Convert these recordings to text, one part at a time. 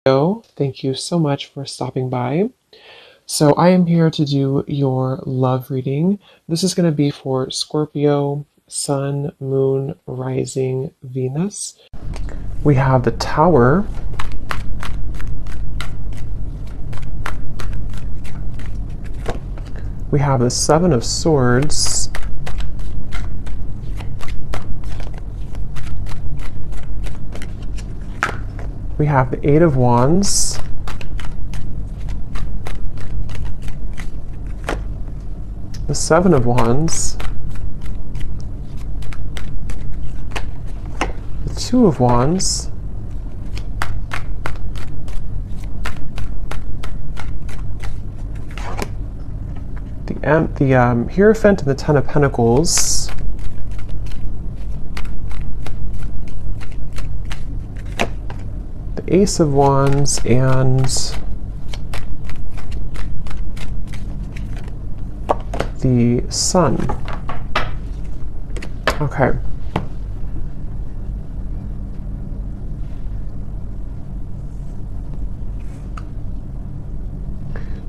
Hello, thank you so much for stopping by. So I am here to do your love reading. This is going to be for Scorpio, Sun, Moon, Rising, Venus. We have the Tower. We have the Seven of Swords. We have the Eight of Wands. The Seven of Wands. The Two of Wands. The Hierophant and the Ten of Pentacles. The Ace of Wands and the Sun. Okay.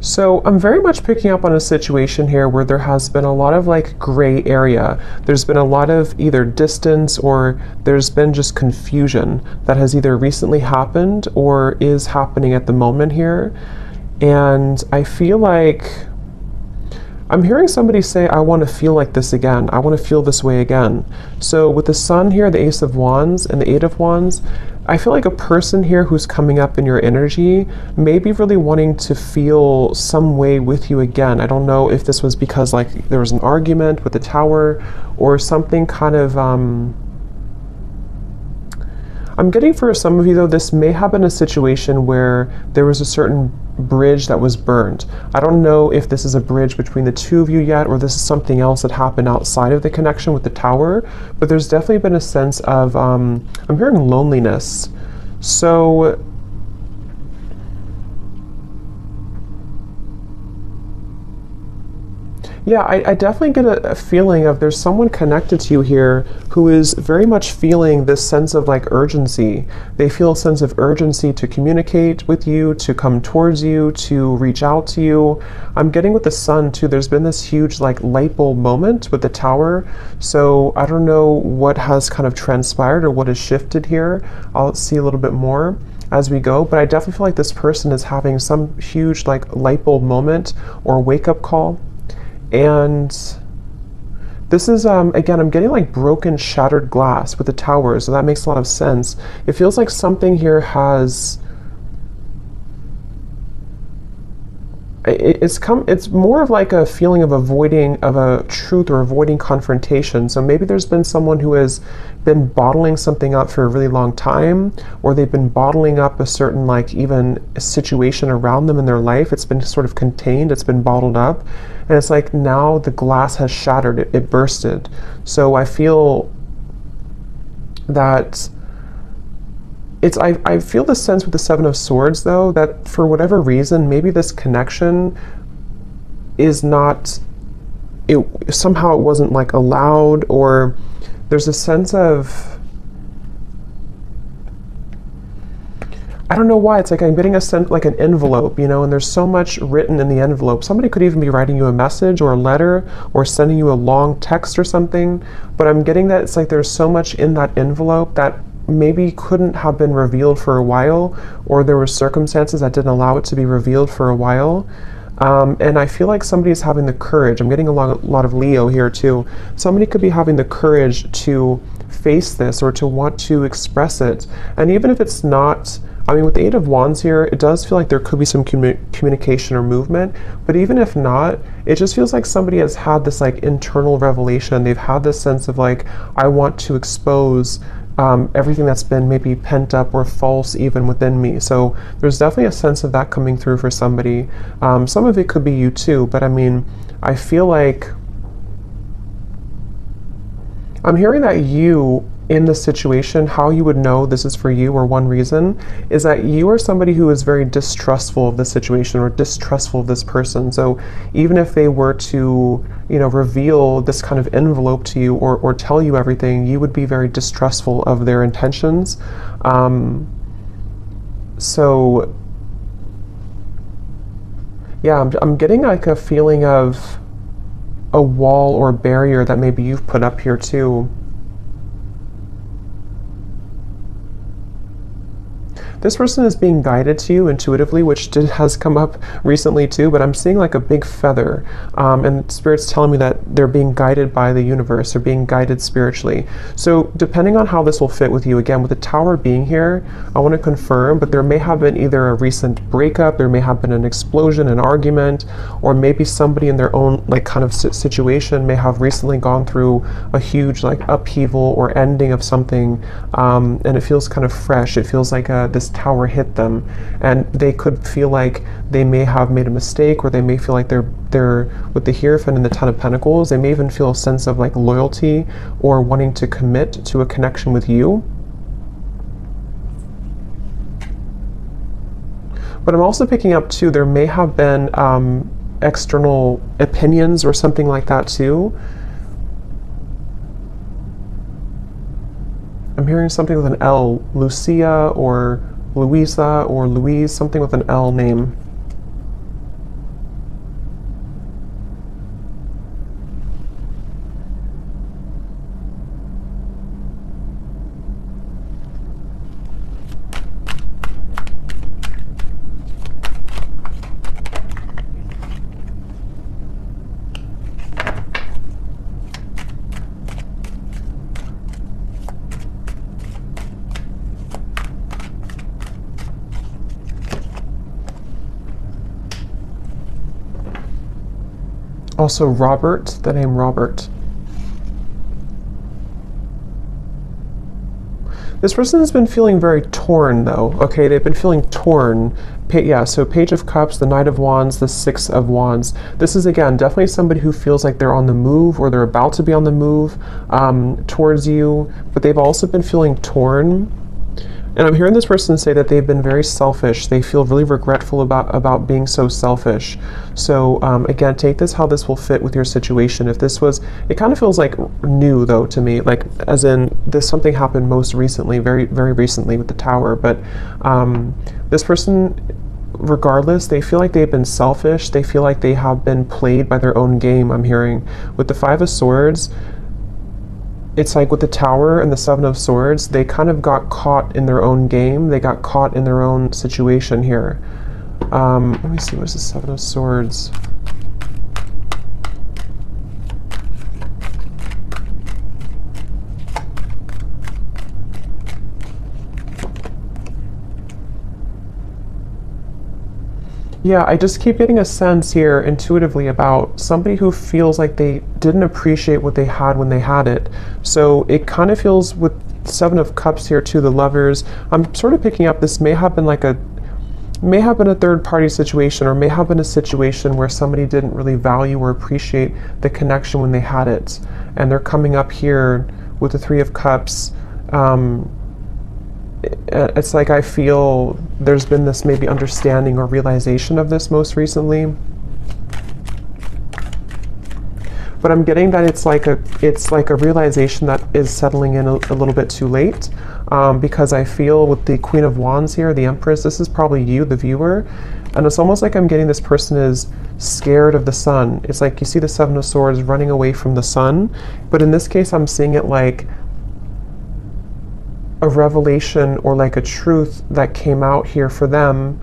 So I'm very much picking up on a situation here where there has been a lot of like gray area. There's been a lot of either distance or there's been just confusion that has either recently happened or is happening at the moment here. And I feel like I'm hearing somebody say, I want to feel like this again. I want to feel this way again. So with the Sun here, the Ace of Wands and the Eight of Wands, I feel like a person here who's coming up in your energy may be really wanting to feel some way with you again. I don't know if this was because like there was an argument with the Tower or something kind of, I'm getting for some of you though, this may have been a situation where there was a certain bridge that was burned. I don't know if this is a bridge between the two of you yet, or this is something else that happened outside of the connection with the Tower, but there's definitely been a sense of, I'm hearing loneliness. So, yeah, I definitely get a feeling of there's someone connected to you here who is very much feeling this sense of like urgency. They feel a sense of urgency to communicate with you, to come towards you, to reach out to you. I'm getting with the Sun too, there's been this huge like light bulb moment with the Tower. So I don't know what has kind of transpired or what has shifted here. I'll see a little bit more as we go, but I definitely feel like this person is having some huge like light bulb moment or wake up call. And this is, again, I'm getting like broken, shattered glass with the Tower, so that makes a lot of sense. It feels like something here has, it's more of like a feeling of avoiding of a truth or avoiding confrontation. So maybe there's been someone who has been bottling something up for a really long time, or they've been bottling up a certain like even a situation around them in their life. It's been sort of contained, it's been bottled up, and it's like now the glass has shattered, it bursted. So I feel that I feel the sense with the Seven of Swords though, that for whatever reason, maybe this connection is not, somehow it wasn't like allowed, or there's a sense of, I don't know why, it's like I'm getting a sense like an envelope, you know, and there's so much written in the envelope. Somebody could even be writing you a message or a letter or sending you a long text or something, but I'm getting that it's like there's so much in that envelope that maybe couldn't have been revealed for a while, or there were circumstances that didn't allow it to be revealed for a while. And I feel like somebody is having the courage. I'm getting a lot of Leo here too. Somebody could be having the courage to face this or to want to express it. And even if it's not, I mean, with the Eight of Wands here, it does feel like there could be some communication or movement, but even if not, it just feels like somebody has had this like internal revelation. They've had this sense of like, I want to expose everything that's been maybe pent up or false even within me. So there's definitely a sense of that coming through for somebody. Some of it could be you too, but I mean, I feel like I'm hearing that you in this situation, how you would know this is for you, or one reason, is that you are somebody who is very distrustful of the situation or distrustful of this person. So even if they were to, you know, reveal this kind of envelope to you or tell you everything, you would be very distrustful of their intentions. So yeah, I'm getting like a feeling of a wall or barrier that maybe you've put up here too. This person is being guided to you intuitively, which has come up recently too, but I'm seeing like a big feather. And Spirit's telling me that they're being guided by the universe, they're being guided spiritually. So depending on how this will fit with you, again, with the Tower being here, I want to confirm, but there may have been either a recent breakup, there may have been an explosion, an argument, or maybe somebody in their own like kind of situation may have recently gone through a huge like upheaval or ending of something, and it feels kind of fresh. It feels like this tower hit them, and they could feel like they may have made a mistake, or they may feel like they're with the Hierophant and the Ten of Pentacles, they may even feel a sense of like loyalty or wanting to commit to a connection with you. But I'm also picking up too, there may have been external opinions or something like that too. I'm hearing something with an L, Lucia or Louisa or Louise, something with an L name. Also Robert, the name Robert. This person has been feeling very torn though, okay? They've been feeling torn. Yeah, so Page of Cups, the Knight of Wands, the Six of Wands. This is, again, definitely somebody who feels like they're on the move or they're about to be on the move towards you, but they've also been feeling torn. And I'm hearing this person say that they've been very selfish. They feel really regretful about being so selfish. So again, take this how this will fit with your situation. If this was, it kind of feels like new though to me, like as in this something happened most recently, very, very recently with the Tower. But this person, regardless, they feel like they've been selfish. They feel like they have been played by their own game, I'm hearing. With the Five of Swords, it's like with the Tower and the Seven of Swords, they kind of got caught in their own game. They got caught in their own situation here. Let me see, what's the Seven of Swords? Yeah, I just keep getting a sense here intuitively about somebody who feels like they didn't appreciate what they had when they had it. So it kind of feels with Seven of Cups here too, the Lovers. I'm sort of picking up this may have been a third party situation, or may have been a situation where somebody didn't really value or appreciate the connection when they had it. And they're coming up here with the Three of Cups. It's like I feel there's been this maybe understanding or realization of this most recently. But I'm getting that it's like a realization that is settling in a little bit too late, because I feel with the Queen of Wands here, the Empress, this is probably you, the viewer, and it's almost like I'm getting this person is scared of the sun. It's like you see the Seven of Swords running away from the sun, but in this case I'm seeing it like a revelation or like a truth that came out here for them,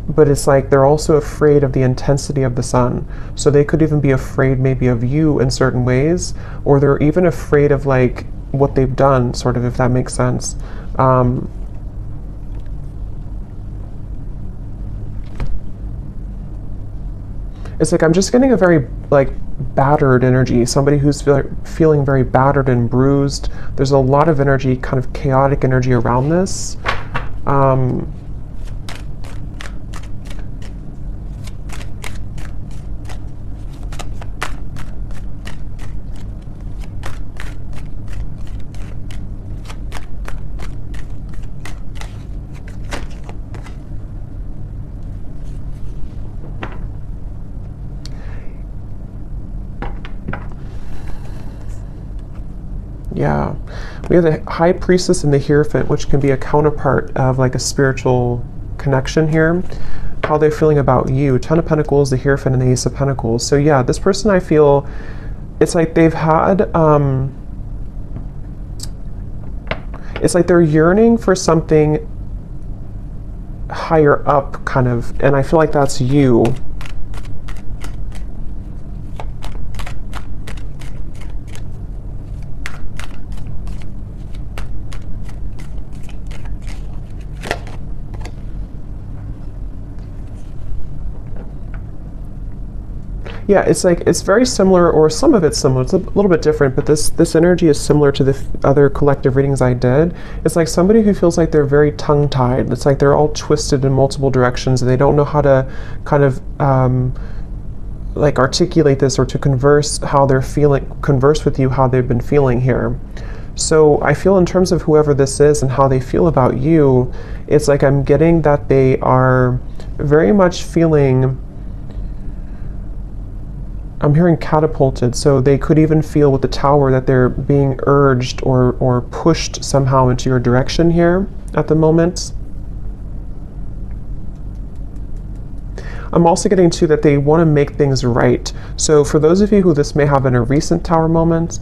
but it's like they're also afraid of the intensity of the sun. So they could even be afraid maybe of you in certain ways, or they're even afraid of like what they've done, sort of, if that makes sense. It's like I'm just getting a very like battered energy, somebody who's feeling very battered and bruised. There's a lot of energy, kind of chaotic energy around this. Yeah, we have the High Priestess and the Hierophant, which can be a counterpart of like a spiritual connection here, how they're feeling about you. Ten of Pentacles, the Hierophant, and the Ace of Pentacles. So yeah, this person, I feel, it's like they've had, it's like they're yearning for something higher up, kind of, and I feel like that's you. Yeah, it's like, it's very similar, or some of it's similar. It's a little bit different, but this energy is similar to the other collective readings I did. It's like somebody who feels like they're very tongue-tied. It's like they're all twisted in multiple directions, and they don't know how to kind of like articulate this, or to converse how they're feeling, converse with you how they've been feeling here. So I feel, in terms of whoever this is and how they feel about you, it's like I'm getting that they are very much feeling, I'm hearing catapulted, so they could even feel with the Tower that they're being urged or pushed somehow into your direction here at the moment. I'm also getting too that they want to make things right. So for those of you who this may have been a recent Tower moment,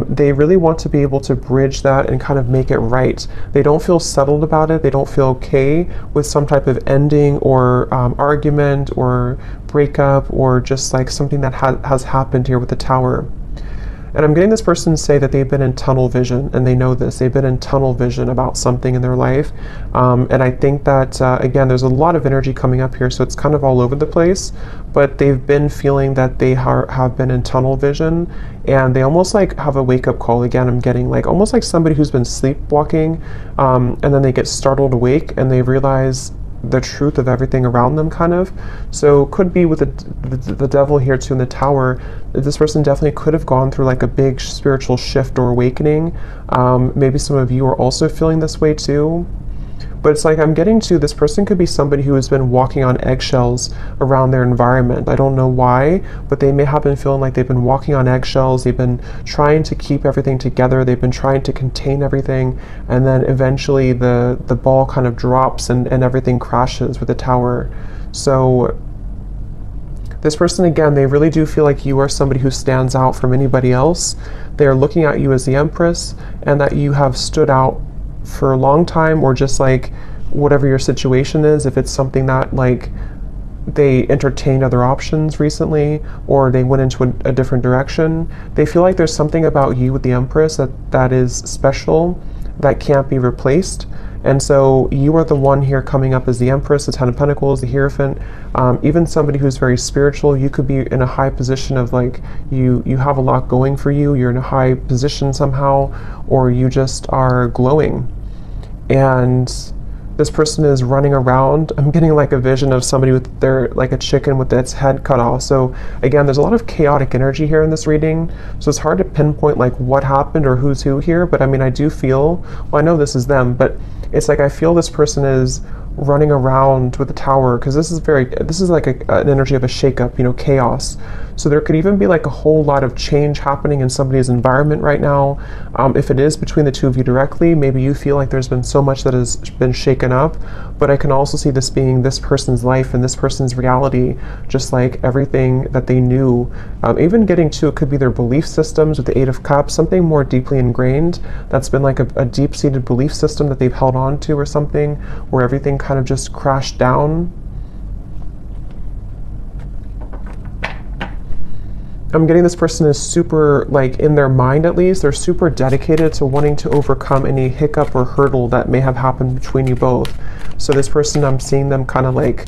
they really want to be able to bridge that and kind of make it right. They don't feel settled about it. They don't feel okay with some type of ending or argument or breakup, or just like something that has happened here with the Tower. And I'm getting this person say that they've been in tunnel vision, and they know this. They've been in tunnel vision about something in their life. And I think that, again, there's a lot of energy coming up here, so it's kind of all over the place. But they've been feeling that they have been in tunnel vision, and they almost like have a wake-up call. Again, I'm getting like almost like somebody who's been sleepwalking, and then they get startled awake, and they realize the truth of everything around them, kind of. So could be with the devil here too in the Tower. This person definitely could have gone through like a big spiritual shift or awakening. Maybe some of you are also feeling this way too. But it's like I'm getting to, this person could be somebody who has been walking on eggshells around their environment. I don't know why, but they may have been feeling like they've been walking on eggshells. They've been trying to keep everything together. They've been trying to contain everything. And then eventually the ball kind of drops and everything crashes with the Tower. So this person, again, they really do feel like you are somebody who stands out from anybody else. They are looking at you as the Empress, and that you have stood out for a long time, or just like whatever your situation is, if it's something that like they entertained other options recently, or they went into a different direction, they feel like there's something about you with the Empress that is special, that can't be replaced. And so you are the one here coming up as the Empress, the Ten of Pentacles, the Hierophant. Even somebody who's very spiritual, you could be in a high position of like, you have a lot going for you, you're in a high position somehow, or you just are glowing. And this person is running around. I'm getting like a vision of somebody with their, like a chicken with its head cut off. So again, there's a lot of chaotic energy here in this reading. So it's hard to pinpoint like what happened or who's who here. But I mean, I do feel, well, I know this is them, but it's like I feel this person is running around with the Tower, because this is like an energy of a shakeup, you know, chaos. So there could even be like a whole lot of change happening in somebody's environment right now. If it is between the two of you directly, maybe you feel like there's been so much that has been shaken up, but I can also see this being this person's life and this person's reality, just like everything that they knew. Even getting to, it could be their belief systems with the Eight of Cups, something more deeply ingrained that's been like a deep-seated belief system that they've held on to, or something where everything kind of just crashed down. I'm getting this person is super, like in their mind at least, they're super dedicated to wanting to overcome any hiccup or hurdle that may have happened between you both. So this person, I'm seeing them kind of like,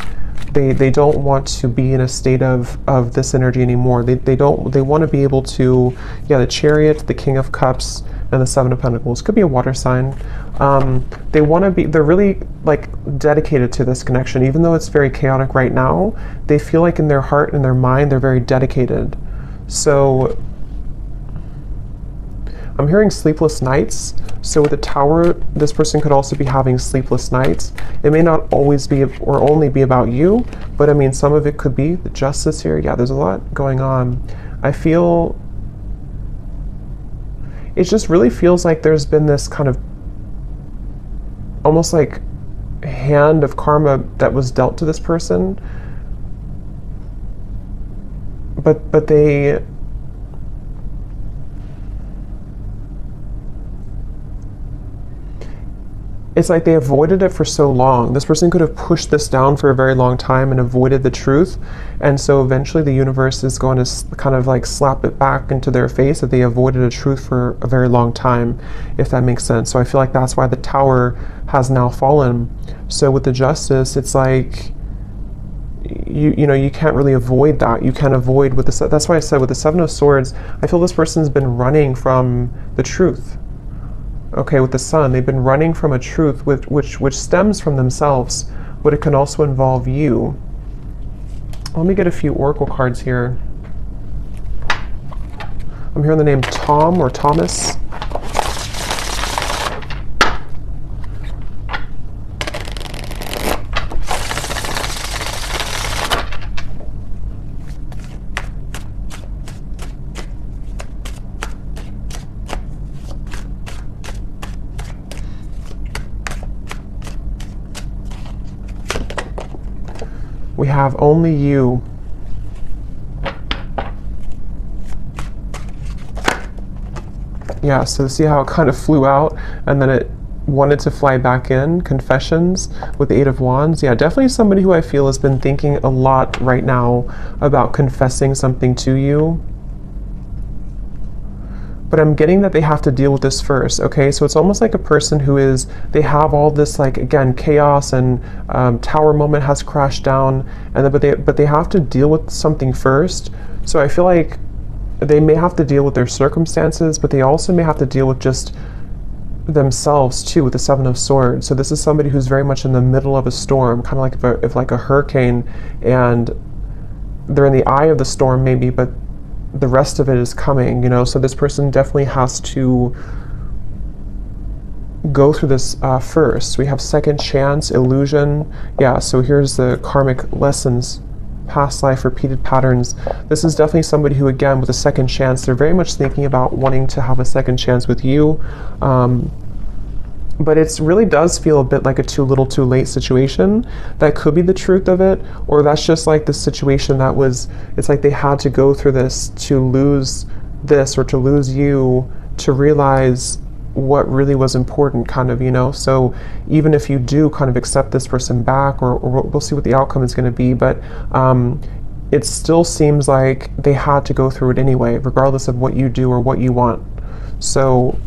they don't want to be in a state of this energy anymore. They want to be able to, yeah, the Chariot, the King of Cups, and the Seven of Pentacles. Could be a water sign. They want to be, they're really like dedicated to this connection. Even though it's very chaotic right now, they feel like in their heart and their mind, they're very dedicated. So I'm hearing sleepless nights. So with the Tower, this person could also be having sleepless nights. It may not always be or only be about you, but I mean, some of it could be the Justice here. Yeah, there's a lot going on. I feel, it just really feels like there's been this kind of almost like hand of karma that was dealt to this person, but they, it's like they avoided it for so long. This person could have pushed this down for a very long time and avoided the truth. And so eventually the universe is going to kind of like slap it back into their face that they avoided a truth for a very long time, if that makes sense. So I feel like that's why the Tower has now fallen. So with the Justice, it's like, you know, you can't really avoid that. You can't avoid with the, that's why I said with the Seven of Swords, I feel this person's been running from the truth. Okay, with the Sun, they've been running from a truth which stems from themselves, but it can also involve you. Let me get a few oracle cards here. I'm hearing the name Tom or Thomas. We have only you. Yeah, so see how it kind of flew out and then it wanted to fly back in. Confessions with the Eight of Wands. Yeah, definitely somebody who I feel has been thinking a lot right now about confessing something to you. But I'm getting that they have to deal with this first, okay? So it's almost like a person who is, they have all this, like, again, chaos and Tower moment has crashed down, and then, but they have to deal with something first. So I feel like they may have to deal with their circumstances, but they also may have to deal with just themselves too, with the Seven of Swords. So this is somebody who's very much in the middle of a storm, kind of like if like a hurricane, and they're in the eye of the storm maybe, but the rest of it is coming, you know. So this person definitely has to go through this first. We have second chance, illusion. Yeah, so here's the karmic lessons, past life, repeated patterns. This is definitely somebody who, again, with a second chance, they're very much thinking about wanting to have a second chance with you. But it really does feel a bit like a too little too late situation. That could be the truth of it, or that's just like the situation that was, it's like they had to go through this to lose this or to lose you to realize what really was important, kind of, you know. So even if you do kind of accept this person back, or we'll see what the outcome is going to be, but it still seems like they had to go through it anyway, regardless of what you do or what you want. So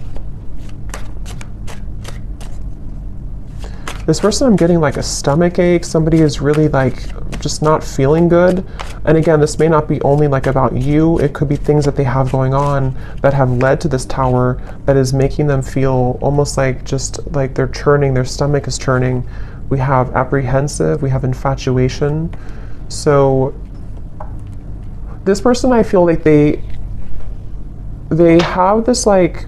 this person, I'm getting like a stomach ache. Somebody is really like just not feeling good. And again, this may not be only like about you. It could be things that they have going on that have led to this Tower that is making them feel almost like just like they're churning, their stomach is churning. We have apprehensive, we have infatuation. So this person, I feel like they have this, like,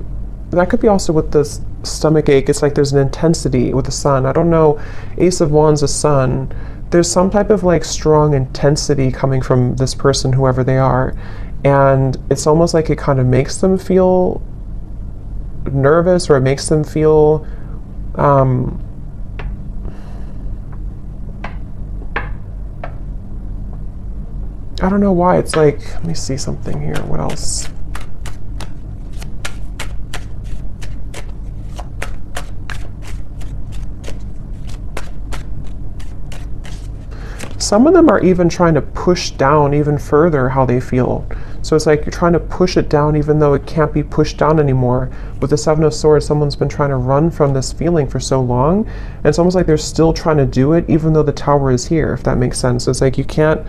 that could be also with this stomach ache. It's like there's an intensity with the Sun. I don't know, Ace of Wands, the Sun. There's some type of like strong intensity coming from this person, whoever they are. And it's almost like it kind of makes them feel nervous, or it makes them feel I don't know why. It's like, let me see something here. What else? Some of them are even trying to push down even further how they feel. So it's like you're trying to push it down even though it can't be pushed down anymore. With the Seven of Swords, someone's been trying to run from this feeling for so long, and it's almost like they're still trying to do it even though the Tower is here, if that makes sense. So it's like you can't,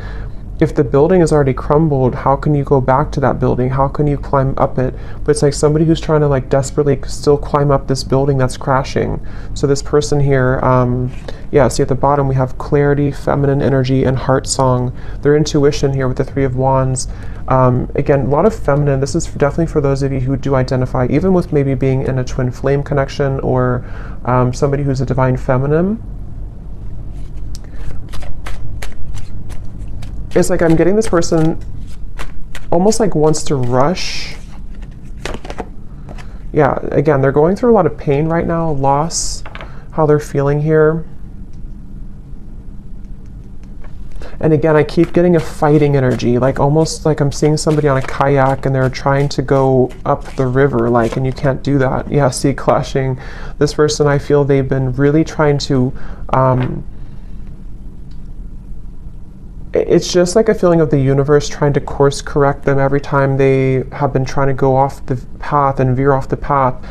if the building is already crumbled, how can you go back to that building? How can you climb up it? But it's like somebody who's trying to like desperately still climb up this building that's crashing. So this person here, yeah, see at the bottom we have clarity, feminine energy, and heart song. Their intuition here with the Three of Wands. Again, a lot of feminine. This is definitely for those of you who do identify, even with maybe being in a twin flame connection, or somebody who's a divine feminine. It's like I'm getting this person almost like wants to rush. Yeah, again, they're going through a lot of pain right now, loss, how they're feeling here. And again, I keep getting a fighting energy, like almost like I'm seeing somebody on a kayak and they're trying to go up the river, like, and you can't do that. Yeah, see, clashing. This person, I feel they've been really trying to, it's just like a feeling of the universe trying to course correct them every time they have been trying to go off the path and veer off the path.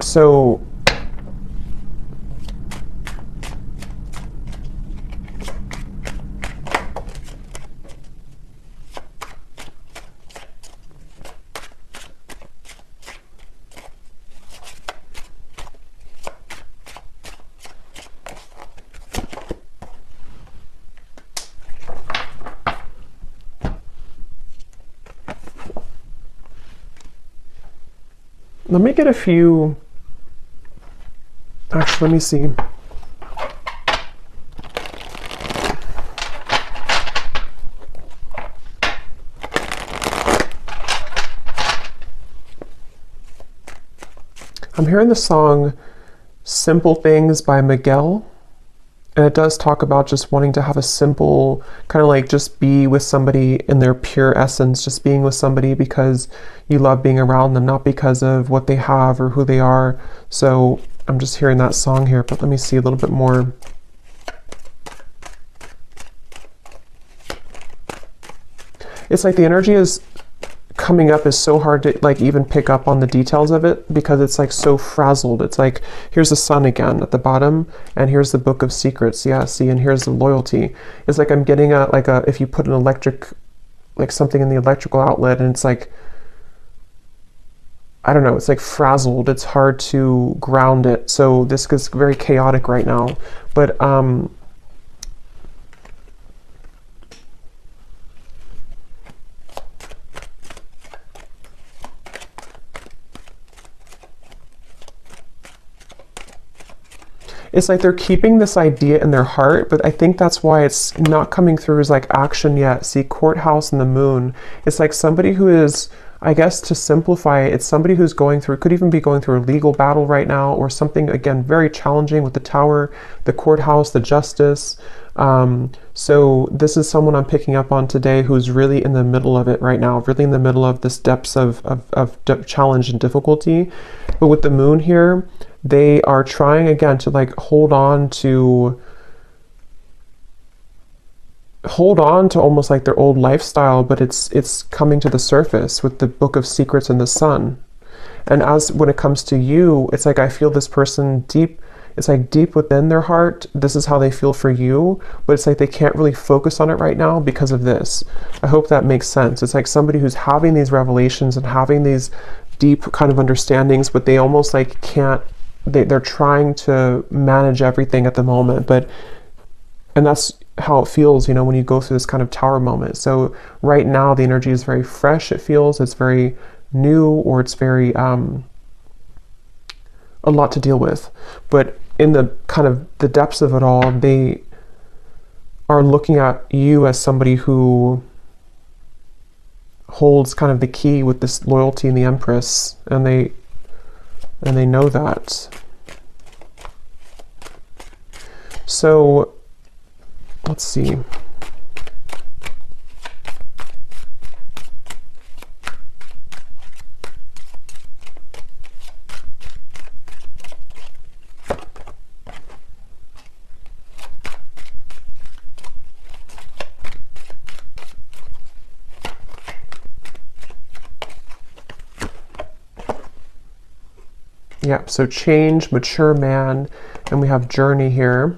So let me get a few, actually, let me see. I'm hearing the song Simple Things by Miguel. And it does talk about just wanting to have a simple, kind of like just be with somebody in their pure essence, just being with somebody because you love being around them, not because of what they have or who they are. So I'm just hearing that song here, but let me see a little bit more. It's like the energy is coming up is so hard to like even pick up on the details of it because it's like so frazzled. It's like, here's the sun again at the bottom and here's the book of secrets. Yeah, see, and here's the loyalty. It's like I'm getting a, like a, if you put an electric, like something in the electrical outlet and it's like, I don't know, it's like frazzled. It's hard to ground it. So this is very chaotic right now. But it's like they're keeping this idea in their heart, but I think that's why it's not coming through as like action yet. See, courthouse and the moon. It's like somebody who is, I guess to simplify it, it's somebody who's going through, could even be going through a legal battle right now or something, again, very challenging with the tower, the courthouse, the justice. So this is someone I'm picking up on today who's really in the middle of it right now, really in the middle of this depths of challenge and difficulty. But with the moon here, they are trying again to like hold on to almost like their old lifestyle, but it's coming to the surface with the book of secrets and the sun. And as when it comes to you, it's like I feel this person deep, it's like deep within their heart, this is how they feel for you, but it's like they can't really focus on it right now because of this. I hope that makes sense. It's like somebody who's having these revelations and having these deep kind of understandings, but they almost like can't, they're trying to manage everything at the moment, and that's how it feels, you know, when you go through this kind of tower moment. So right now the energy is very fresh. It feels it's very new, or it's very a lot to deal with. But in the kind of the depths of it all, they are looking at you as somebody who holds kind of the key with this loyalty and the Empress, and they know that. So let's see. Yeah, so change, mature man, and we have journey here.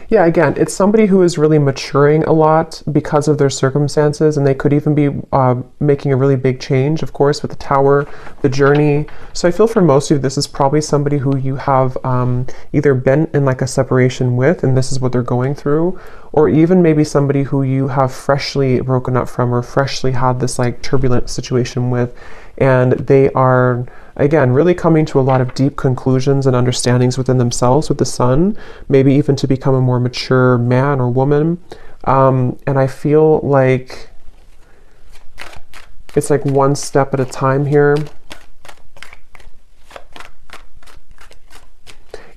Yeah, again, it's somebody who is really maturing a lot because of their circumstances, and they could even be making a really big change, of course, with the tower, the journey. So I feel for most of you, this is probably somebody who you have either been in like a separation with, and this is what they're going through, or even maybe somebody who you have freshly broken up from or freshly had this like turbulent situation with, and they are, again, really coming to a lot of deep conclusions and understandings within themselves with the sun, maybe even to become a more mature man or woman. And I feel like it's like one step at a time here.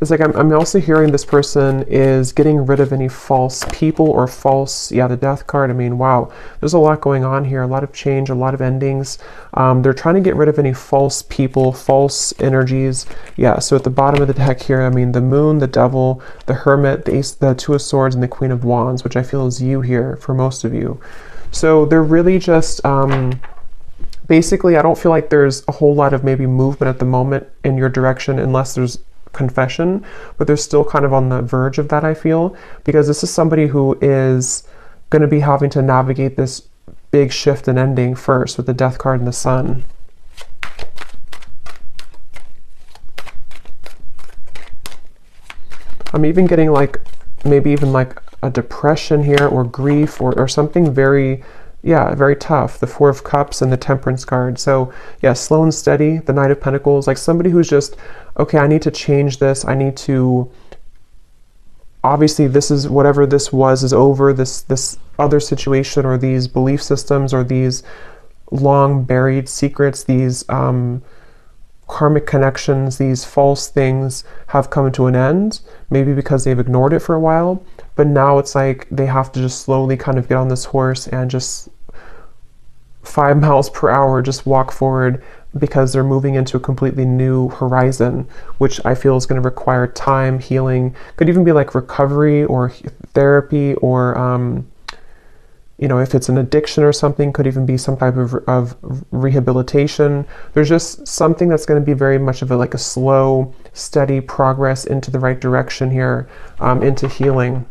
It's like I'm also hearing this person is getting rid of any false people or false, yeah, the death card. I mean, wow, there's a lot going on here, a lot of change, a lot of endings. They're trying to get rid of any false people, false energies. Yeah, so at the bottom of the deck here, I mean, the moon, the devil, the hermit, the ace, the two of swords, and the queen of wands, which I feel is you here for most of you. So they're really just, basically, I don't feel like there's a whole lot of maybe movement at the moment in your direction unless there's confession, but they're still kind of on the verge of that, I feel, because this is somebody who is going to be having to navigate this big shift and ending first with the death card and the sun. I'm even getting like maybe even like a depression here or grief or something very, yeah, very tough. The Four of Cups and the Temperance card. So yeah, slow and steady, the Knight of Pentacles, like somebody who's just, okay, I need to change this. I need to, obviously this is, whatever this was is over, this other situation or these belief systems or these long buried secrets, these karmic connections, these false things have come to an end, maybe because they've ignored it for a while, but now it's like they have to just slowly kind of get on this horse and just 5 miles per hour just walk forward, because they're moving into a completely new horizon, which I feel is going to require time, healing, could even be like recovery or therapy, or you know, if it's an addiction or something, could even be some type of rehabilitation. There's just something that's going to be very much of a, like a slow, steady progress into the right direction here, into healing.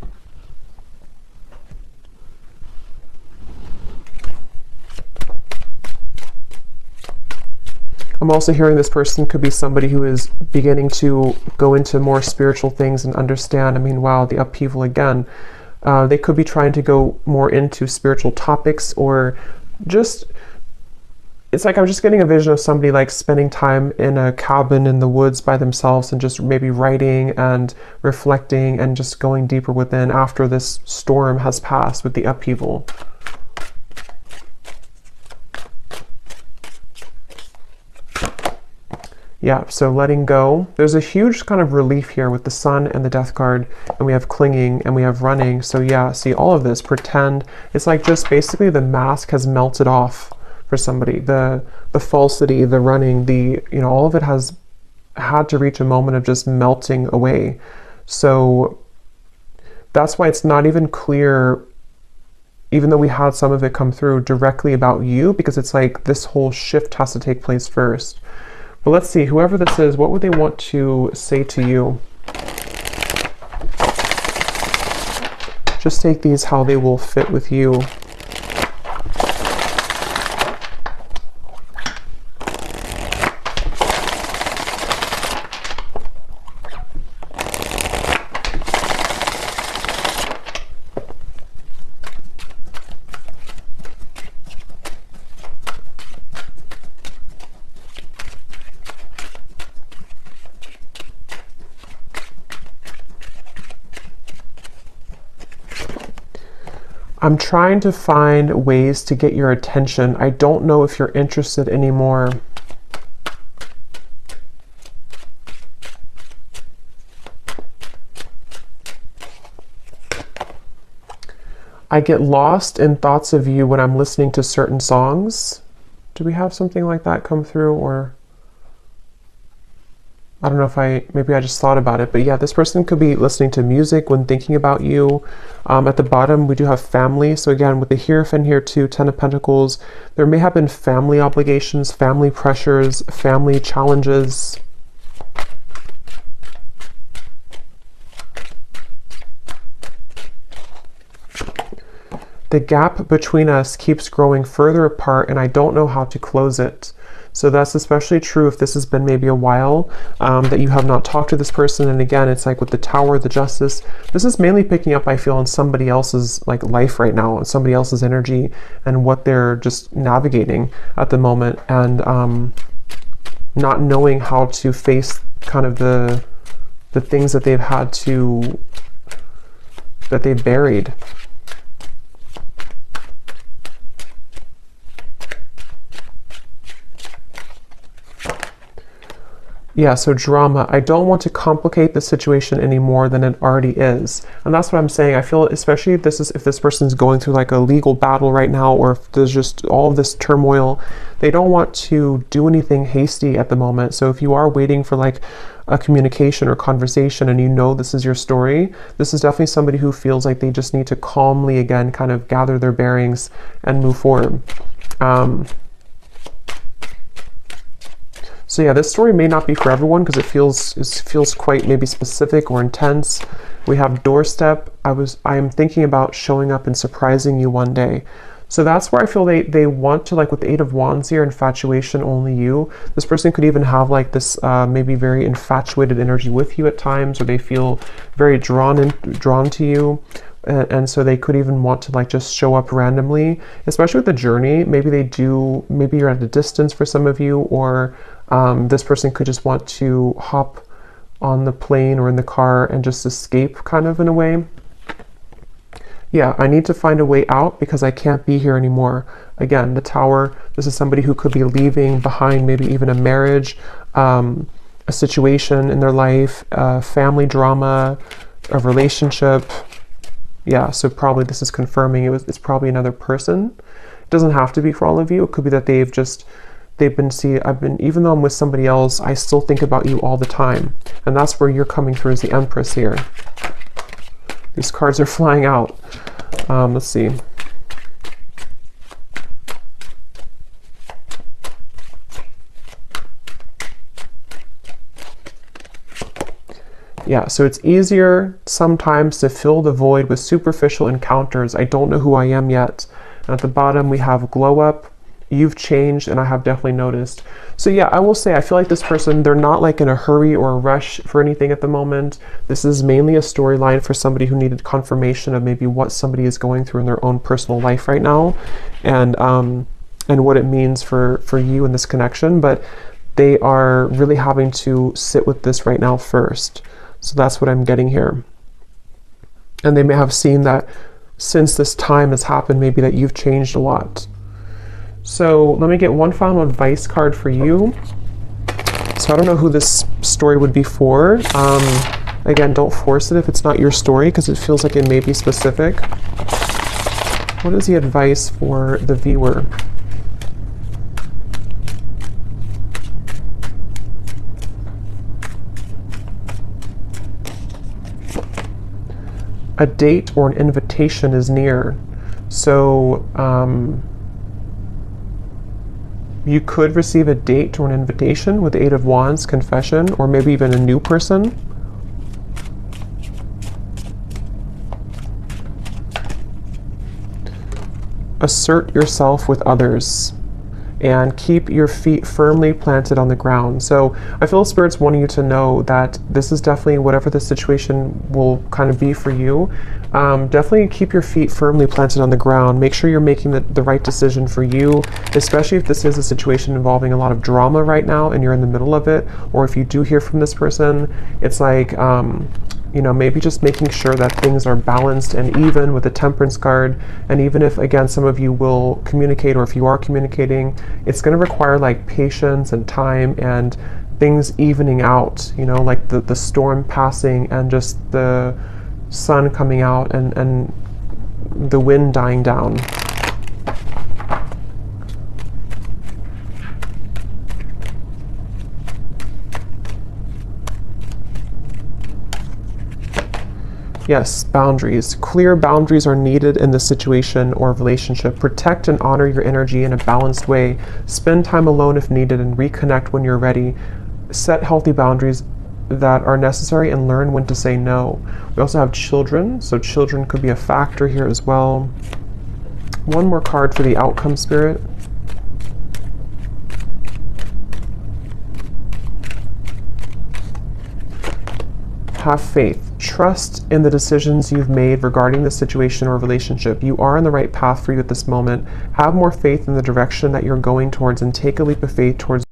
I'm also hearing this person could be somebody who is beginning to go into more spiritual things and understand. I mean, wow, the upheaval again. They could be trying to go more into spiritual topics, or just, it's like I'm just getting a vision of somebody like spending time in a cabin in the woods by themselves and just maybe writing and reflecting and just going deeper within after this storm has passed with the upheaval. Yeah, so letting go. There's a huge kind of relief here with the sun and the death card, and we have clinging and we have running. So yeah, see all of this, pretend. It's like just basically the mask has melted off for somebody. The falsity, the running, the, you know, all of it has had to reach a moment of just melting away. So that's why it's not even clear, even though we had some of it come through directly about you, because it's like this whole shift has to take place first. But let's see, whoever this is, what would they want to say to you? Just take these how they will fit with you. I'm trying to find ways to get your attention. I don't know if you're interested anymore. I get lost in thoughts of you when I'm listening to certain songs. Do we have something like that come through? Or I don't know if maybe I just thought about it, but yeah, this person could be listening to music when thinking about you. At the bottom, we do have family. So again, with the Hierophant here too, 10 of Pentacles, there may have been family obligations, family pressures, family challenges. The gap between us keeps growing further apart, and I don't know how to close it. So that's especially true if this has been maybe a while that you have not talked to this person. And again, it's like with the Tower, the Justice, this is mainly picking up, I feel, on somebody else's like life right now, on somebody else's energy and what they're just navigating at the moment, and not knowing how to face kind of the things that they've had to, that they've buried. Yeah, so drama. I don't want to complicate the situation any more than it already is. And that's what I'm saying. I feel, especially if this person's going through like a legal battle right now, or if there's just all of this turmoil, they don't want to do anything hasty at the moment. So if you are waiting for like a communication or conversation and you know this is your story, this is definitely somebody who feels like they just need to calmly again kind of gather their bearings and move forward. So yeah, this story may not be for everyone because it feels quite maybe specific or intense. We have doorstep. I am thinking about showing up and surprising you one day. So that's where I feel they want to, like with the Eight of Wands here, infatuation, only you. This person could even have like this maybe very infatuated energy with you at times, or they feel very drawn to you. And so they could even want to like just show up randomly, especially with the journey. Maybe you're at a distance for some of you, or this person could just want to hop on the plane or in the car and just escape kind of in a way. Yeah, I need to find a way out because I can't be here anymore. Again, the Tower, this is somebody who could be leaving behind maybe even a marriage, a situation in their life, family drama, a relationship. Yeah, so probably this is confirming it's probably another person. It doesn't have to be for all of you. It could be that even though I'm with somebody else, I still think about you all the time. And that's where you're coming through as the Empress here. These cards are flying out. Let's see. Yeah, so it's easier sometimes to fill the void with superficial encounters. I don't know who I am yet. And at the bottom we have glow up. You've changed, and I have definitely noticed. So yeah, I will say I feel like this person, they're not like in a hurry or a rush for anything at the moment. This is mainly a storyline for somebody who needed confirmation of maybe what somebody is going through in their own personal life right now, and what it means for you in this connection. But they are really having to sit with this right now first. So that's what I'm getting here. And they may have seen that since this time has happened, maybe that you've changed a lot. So let me get one final advice card for you. So I don't know who this story would be for. Again, don't force it if it's not your story, because it feels like it may be specific. What is the advice for the viewer? A date or an invitation is near. So you could receive a date or an invitation with the Eight of Wands, confession, or maybe even a new person. Assert yourself with others and keep your feet firmly planted on the ground. So I feel Spirit's wanting you to know that this is definitely, whatever the situation will kind of be for you, definitely keep your feet firmly planted on the ground. Make sure you're making the right decision for you, especially if this is a situation involving a lot of drama right now and you're in the middle of it, or if you do hear from this person, it's like, you know, maybe just making sure that things are balanced and even with the Temperance card. And even if, again, some of you will communicate, or if you are communicating, it's going to require like patience and time and things evening out, you know, like the storm passing and just the sun coming out and the wind dying down. Yes, boundaries. Clear boundaries are needed in this situation or relationship. Protect and honor your energy in a balanced way. Spend time alone if needed and reconnect when you're ready. Set healthy boundaries that are necessary and learn when to say no. We also have children, so children could be a factor here as well. One more card for the outcome, Spirit. Have faith. Trust in the decisions you've made regarding the situation or relationship. You are on the right path for you at this moment. Have more faith in the direction that you're going towards and take a leap of faith towards